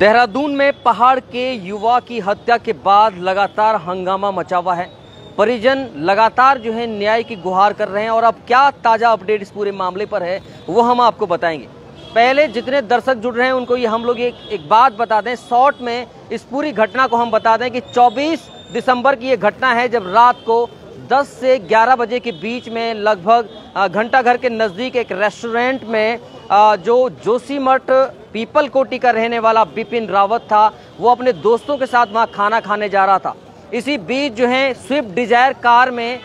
देहरादून में पहाड़ के युवा की हत्या के बाद लगातार हंगामा मचा हुआ है। परिजन लगातार जो है न्याय की गुहार कर रहे हैं और अब क्या ताजा अपडेट इस पूरे मामले पर है वो हम आपको बताएंगे। पहले जितने दर्शक जुड़ रहे हैं उनको ये हम लोग एक बात बता दें, शॉर्ट में इस पूरी घटना को हम बता दें कि 24 दिसंबर की ये घटना है, जब रात को 10 से 11 बजे के बीच में लगभग घंटाघर के नज़दीक एक रेस्टोरेंट में जो जोशीमठ पीपल कोटी का रहने वाला बिपिन रावत था, वो अपने दोस्तों के साथ वहाँ खाना खाने जा रहा था। इसी बीच जो है स्विफ्ट डिजायर कार में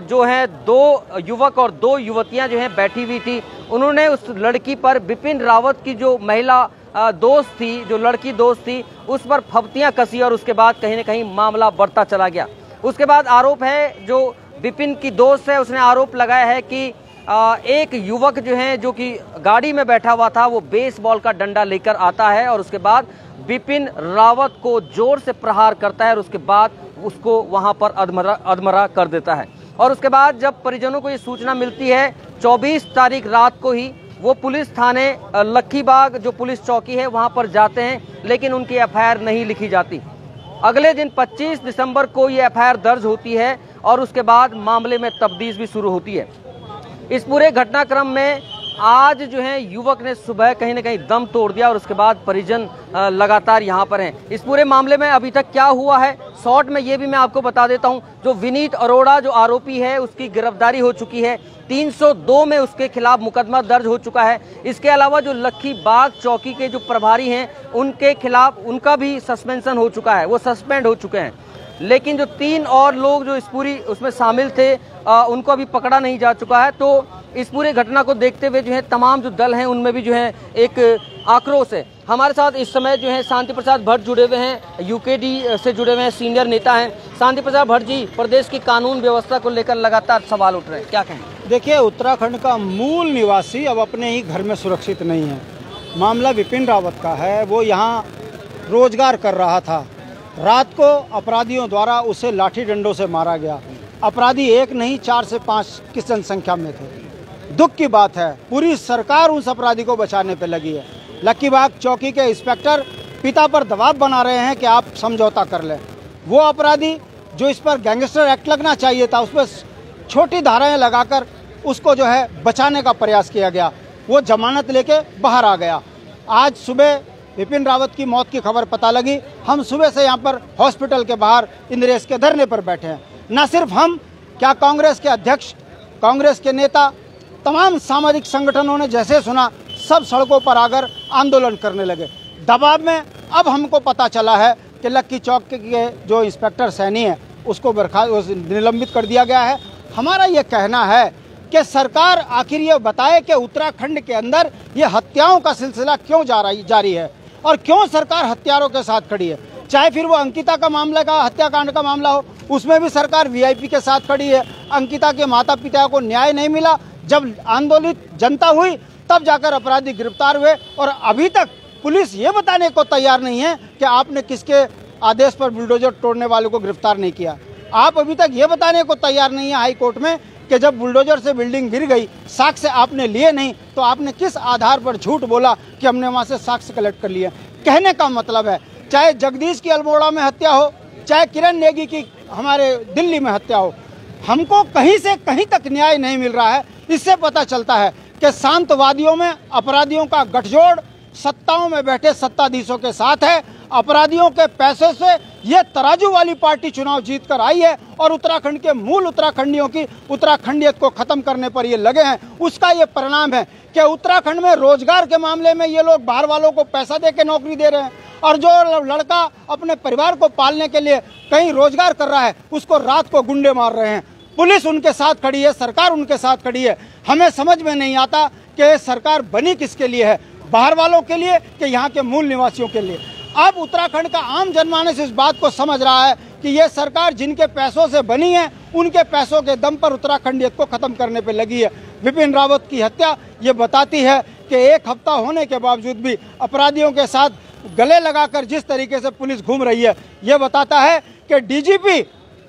जो है 2 युवक और 2 युवतियां जो हैं बैठी हुई थी। उन्होंने उस लड़की पर, बिपिन रावत की जो महिला दोस्त थी, जो लड़की दोस्त थी, उस पर फब्तियां कसी और उसके बाद कहीं ना कहीं मामला बढ़ता चला गया। उसके बाद आरोप है, जो बिपिन की दोस्त है उसने आरोप लगाया है कि एक युवक जो है, जो कि गाड़ी में बैठा हुआ था, वो बेसबॉल का डंडा लेकर आता है और उसके बाद बिपिन रावत को जोर से प्रहार करता है और उसके बाद उसको वहां पर अधमरा कर देता है। और उसके बाद जब परिजनों को ये सूचना मिलती है 24 तारीख रात को ही, वो पुलिस थाने लक्खीबाग जो पुलिस चौकी है वहां पर जाते हैं, लेकिन उनकी एफआईआर नहीं लिखी जाती। अगले दिन 25 दिसंबर को ये एफआईआर दर्ज होती है और उसके बाद मामले में तफ्तीश भी शुरू होती है। इस पूरे घटनाक्रम में आज जो है युवक ने सुबह कहीं ना कहीं दम तोड़ दिया और उसके बाद परिजन लगातार यहाँ पर हैं। इस पूरे मामले में अभी तक क्या हुआ है, शॉर्ट में ये भी मैं आपको बता देता हूँ। जो विनीत अरोड़ा जो आरोपी है, उसकी गिरफ्तारी हो चुकी है। 302 में उसके खिलाफ मुकदमा दर्ज हो चुका है। इसके अलावा जो लक्खीबाग चौकी के जो प्रभारी हैं, उनके खिलाफ उनका भी सस्पेंशन हो चुका है, वो सस्पेंड हो चुके हैं। लेकिन जो 3 और लोग जो इस पूरी उसमें शामिल थे, उनको अभी पकड़ा नहीं जा चुका है। तो इस पूरे घटना को देखते हुए जो है तमाम जो दल हैं उनमें भी जो है एक आक्रोश है। हमारे साथ इस समय जो है शांति प्रसाद भट्ट जुड़े हुए हैं, यूकेडी से जुड़े हुए हैं, सीनियर नेता हैं। शांति प्रसाद भट्ट जी, प्रदेश की कानून व्यवस्था को लेकर लगातार सवाल उठ रहे हैं, क्या कहें? देखिए, उत्तराखंड का मूल निवासी अब अपने ही घर में सुरक्षित नहीं है। मामला बिपिन रावत का है। वो यहाँ रोजगार कर रहा था। रात को अपराधियों द्वारा उसे लाठी डंडों से मारा गया। अपराधी एक नहीं 4 से 5 की जनसंख्या में थे। दुख की बात है, पूरी सरकार उस अपराधी को बचाने पे लगी है। लक्खीबाग चौकी के इंस्पेक्टर पिता पर दबाव बना रहे हैं कि आप समझौता कर लें। वो अपराधी जो इस पर गैंगस्टर एक्ट लगना चाहिए था, उस पर छोटी धाराएं लगाकर उसको जो है बचाने का प्रयास किया गया। वो जमानत लेके बाहर आ गया। आज सुबह बिपिन रावत की मौत की खबर पता लगी। हम सुबह से यहाँ पर हॉस्पिटल के बाहर इंद्रेश के धरने पर बैठे हैं। न सिर्फ हम, क्या कांग्रेस के अध्यक्ष, कांग्रेस के नेता, तमाम सामाजिक संगठनों ने जैसे सुना सब सड़कों पर आकर आंदोलन करने लगे। दबाव में अब हमको पता चला है कि लक्की चौक के जो इंस्पेक्टर सैनी है उसको निलंबित कर दिया गया है। हमारा ये कहना है कि सरकार आखिर ये बताए कि उत्तराखंड के अंदर ये हत्याओं का सिलसिला क्यों जारी है और क्यों सरकार हत्यारों के साथ खड़ी है। चाहे फिर वो अंकिता का मामला का हत्याकांड का मामला हो, उसमें भी सरकार वीआईपी के साथ खड़ी है। अंकिता के माता पिता को न्याय नहीं मिला, जब आंदोलित जनता हुई तब जाकर अपराधी गिरफ्तार हुए और अभी तक पुलिस ये बताने को तैयार नहीं है कि आपने किसके आदेश पर बुलडोजर तोड़ने वालों को गिरफ्तार नहीं किया। आप अभी तक ये बताने को तैयार नहीं है हाई कोर्ट में कि जब बुलडोजर से बिल्डिंग गिर गई, साक्ष्य आपने लिए नहीं, तो आपने किस आधार पर झूठ बोला कि हमने वहाँ से साक्ष्य कलेक्ट कर लिए। कहने का मतलब है, चाहे जगदीश की अल्मोड़ा में हत्या हो, चाहे किरण नेगी की हमारे दिल्ली में हत्या हो, हमको कहीं से कहीं तक न्याय नहीं मिल रहा है। इससे पता चलता है कि शांतवादियों में अपराधियों का गठजोड़ सत्ताओं में बैठे सत्ताधीशों के साथ है। अपराधियों के पैसे से ये तराजू वाली पार्टी चुनाव जीत कर आई है और उत्तराखंड के मूल उत्तराखंडियों की उत्तराखंडियत को खत्म करने पर ये लगे हैं। उसका ये परिणाम है कि उत्तराखंड में रोजगार के मामले में ये लोग बाहर वालों को पैसा दे के नौकरी दे रहे हैं और जो लड़का अपने परिवार को पालने के लिए कहीं रोजगार कर रहा है, उसको रात को गुंडे मार रहे हैं। पुलिस उनके साथ खड़ी है, सरकार उनके साथ खड़ी है। हमें समझ में नहीं आता कि सरकार बनी किसके लिए है, बाहर वालों के लिए कि यहाँ के मूल निवासियों के लिए। अब उत्तराखंड का आम जनमानस इस बात को समझ रहा है कि ये सरकार जिनके पैसों से बनी है, उनके पैसों के दम पर उत्तराखंडियत को खत्म करने पे लगी है। बिपिन रावत की हत्या ये बताती है कि 1 हफ्ता होने के बावजूद भी अपराधियों के साथ गले लगाकर जिस तरीके से पुलिस घूम रही है, ये बताता है कि डीजीपी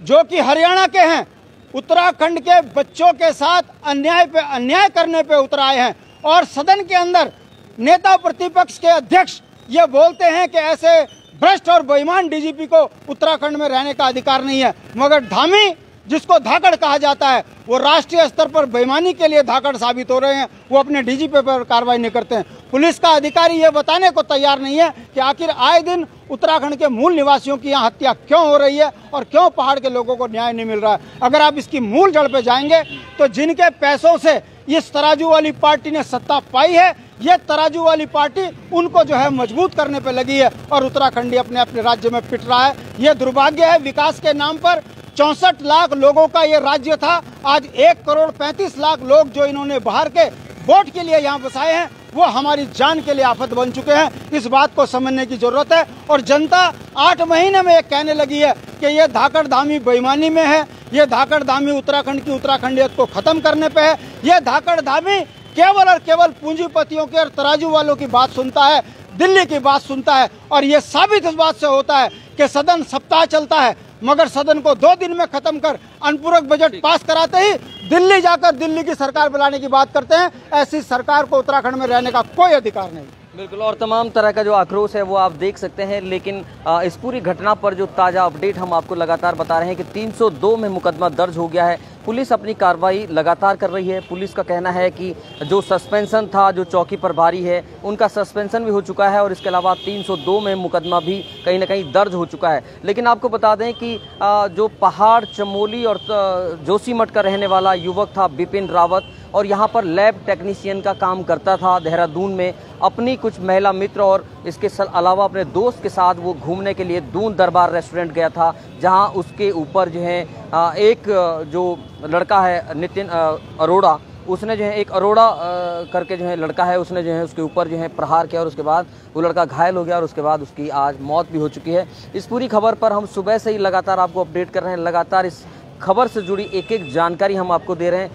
जो कि हरियाणा के हैं, उत्तराखंड के बच्चों के साथ अन्याय करने पे उतर आए हैं और सदन के अंदर नेता प्रतिपक्ष के अध्यक्ष ये बोलते हैं कि ऐसे भ्रष्ट और बेईमान डीजीपी को उत्तराखंड में रहने का अधिकार नहीं है, मगर धामी जिसको धाकड़ कहा जाता है वो राष्ट्रीय स्तर पर बेईमानी के लिए धाकड़ साबित हो रहे हैं। वो अपने डीजीपी पर कार्रवाई नहीं करते हैं। पुलिस का अधिकारी ये बताने को तैयार नहीं है कि आखिर आए दिन उत्तराखंड के मूल निवासियों की यहाँ हत्या क्यों हो रही है और क्यों पहाड़ के लोगों को न्याय नहीं मिल रहा है। अगर आप इसकी मूल जड़ पे जाएंगे तो जिनके पैसों से इस तराजू वाली पार्टी ने सत्ता पाई है, ये तराजू वाली पार्टी उनको जो है मजबूत करने पे लगी है और उत्तराखंडी अपने अपने राज्य में पिट रहा है। ये दुर्भाग्य है। विकास के नाम पर 64 लाख लोगों का ये राज्य था, आज 1,35,00,000 लोग जो इन्होंने बाहर के वोट के लिए यहाँ बसाए हैं वो हमारी जान के लिए आफत बन चुके हैं। इस बात को समझने की जरूरत है और जनता 8 महीने में ये कहने लगी है कि ये धाकड़ धामी बेईमानी में है, ये धाकड़ धामी उत्तराखंड की उत्तराखंडियत को खत्म करने पे है, ये धाकड़ धामी केवल और केवल पूंजीपतियों के और तराजू वालों की बात सुनता है, दिल्ली की बात सुनता है। और ये साबित इस बात से होता है कि सदन सप्ताह चलता है मगर सदन को 2 दिन में खत्म कर अनुपूरक बजट पास कराते ही दिल्ली जाकर दिल्ली की सरकार बुलाने की बात करते हैं। ऐसी सरकार को उत्तराखंड में रहने का कोई अधिकार नहीं। बिल्कुल, और तमाम तरह का जो आक्रोश है वो आप देख सकते हैं। लेकिन इस पूरी घटना पर जो ताज़ा अपडेट हम आपको लगातार बता रहे हैं कि 302 में मुकदमा दर्ज हो गया है। पुलिस अपनी कार्रवाई लगातार कर रही है। पुलिस का कहना है कि जो सस्पेंशन था, जो चौकी प्रभारी है, उनका सस्पेंशन भी हो चुका है और इसके अलावा 302 में मुकदमा भी कहीं ना कहीं दर्ज हो चुका है। लेकिन आपको बता दें कि जो पहाड़, चमोली और जोशीमठ का रहने वाला युवक था विपिन रावत, और यहाँ पर लैब टेक्नीशियन का काम करता था देहरादून में। अपनी कुछ महिला मित्र और इसके अलावा अपने दोस्त के साथ वो घूमने के लिए दून दरबार रेस्टोरेंट गया था, जहाँ उसके ऊपर जो है एक जो लड़का है नितिन अरोड़ा, उसने जो है एक अरोड़ा करके जो है लड़का है, उसने जो है उसके ऊपर जो है प्रहार किया और उसके बाद वो लड़का घायल हो गया और उसके बाद उसकी आज मौत भी हो चुकी है। इस पूरी खबर पर हम सुबह से ही लगातार आपको अपडेट कर रहे हैं। लगातार इस खबर से जुड़ी एक एक जानकारी हम आपको दे रहे हैं,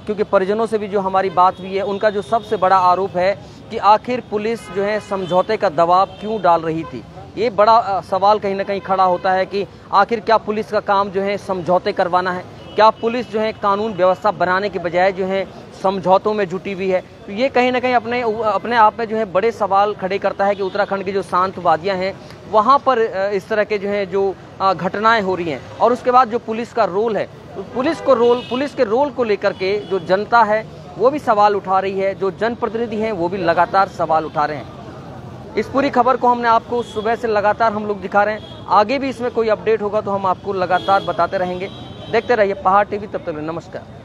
क्योंकि परिजनों से भी जो हमारी बात हुई है उनका जो सबसे बड़ा आरोप है कि आखिर पुलिस जो है समझौते का दबाव क्यों डाल रही थी। ये बड़ा सवाल कहीं ना कहीं खड़ा होता है कि आखिर क्या पुलिस का काम जो है समझौते करवाना है, क्या पुलिस जो है कानून व्यवस्था बनाने के बजाय जो है समझौतों में जुटी हुई है। तो ये कहीं ना कहीं अपने आप में जो है बड़े सवाल खड़े करता है कि उत्तराखंड की जो शांत वादियाँ हैं वहाँ पर इस तरह के जो है जो घटनाएं हो रही हैं। और उसके बाद जो पुलिस का रोल है, पुलिस के रोल को लेकर के जो जनता है वो भी सवाल उठा रही है, जो जनप्रतिनिधि हैं वो भी लगातार सवाल उठा रहे हैं। इस पूरी खबर को हमने आपको सुबह से लगातार हम लोग दिखा रहे हैं। आगे भी इसमें कोई अपडेट होगा तो हम आपको लगातार बताते रहेंगे। देखते रहिए पहाड़ टीवी। तब तक नमस्कार।